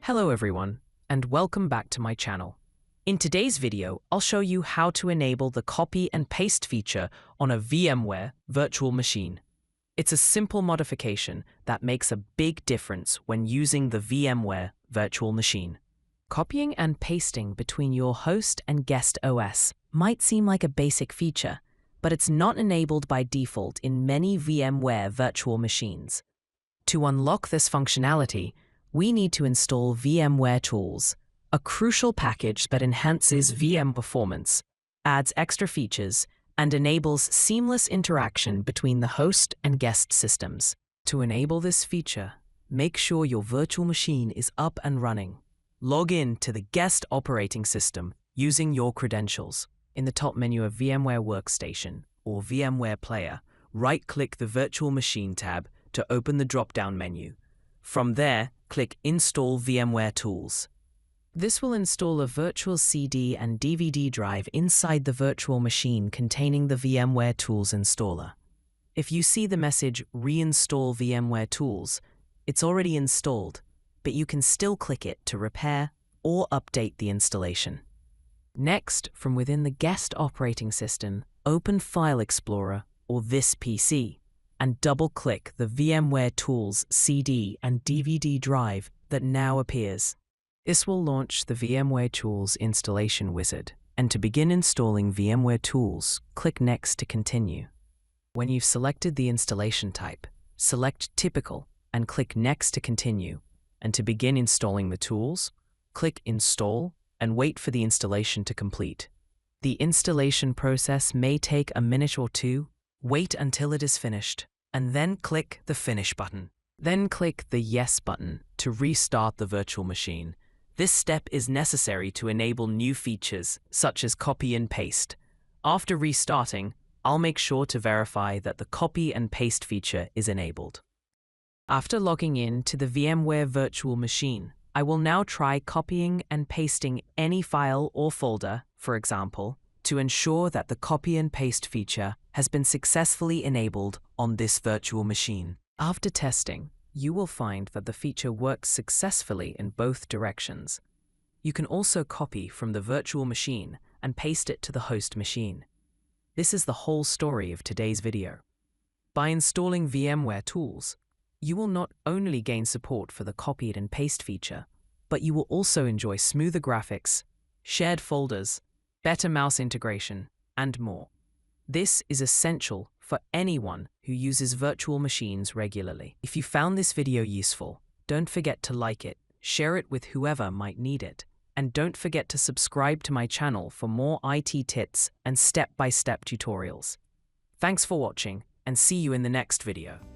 Hello everyone, and welcome back to my channel. In today's video, I'll show you how to enable the copy and paste feature on a VMware virtual machine. It's a simple modification that makes a big difference when using the VMware virtual machine. Copying and pasting between your host and guest OS might seem like a basic feature, but it's not enabled by default in many VMware virtual machines. To unlock this functionality, we need to install VMware Tools, a crucial package that enhances VM performance, adds extra features, and enables seamless interaction between the host and guest systems. To enable this feature, make sure your virtual machine is up and running. Log in to the guest operating system using your credentials. In the top menu of VMware Workstation or VMware Player, right-click the Virtual Machine tab to open the drop-down menu. From there, click Install VMware Tools. This will install a virtual CD and DVD drive inside the virtual machine containing the VMware Tools installer. If you see the message Reinstall VMware Tools, it's already installed, but you can still click it to repair or update the installation. Next, from within the guest operating system, open File Explorer or This PC and double-click the VMware Tools CD and DVD drive that now appears. This will launch the VMware Tools installation wizard, and to begin installing VMware Tools, click Next to continue. When you've selected the installation type, select Typical and click Next to continue, and to begin installing the tools, click Install and wait for the installation to complete. The installation process may take a minute or two. Wait until it is finished, and then click the Finish button. Then click the Yes button to restart the virtual machine. This step is necessary to enable new features, such as copy and paste. After restarting, I'll make sure to verify that the copy and paste feature is enabled. After logging in to the VMware virtual machine, I will now try copying and pasting any file or folder, for example, to ensure that the copy and paste feature has been successfully enabled on this virtual machine. After testing, you will find that the feature works successfully in both directions. You can also copy from the virtual machine and paste it to the host machine. This is the whole story of today's video. By installing VMware Tools, you will not only gain support for the copied and paste feature, but you will also enjoy smoother graphics, shared folders, better mouse integration, and more. This is essential for anyone who uses virtual machines regularly. If you found this video useful, don't forget to like it, share it with whoever might need it, and don't forget to subscribe to my channel for more IT tips and step-by-step tutorials. Thanks for watching, and see you in the next video.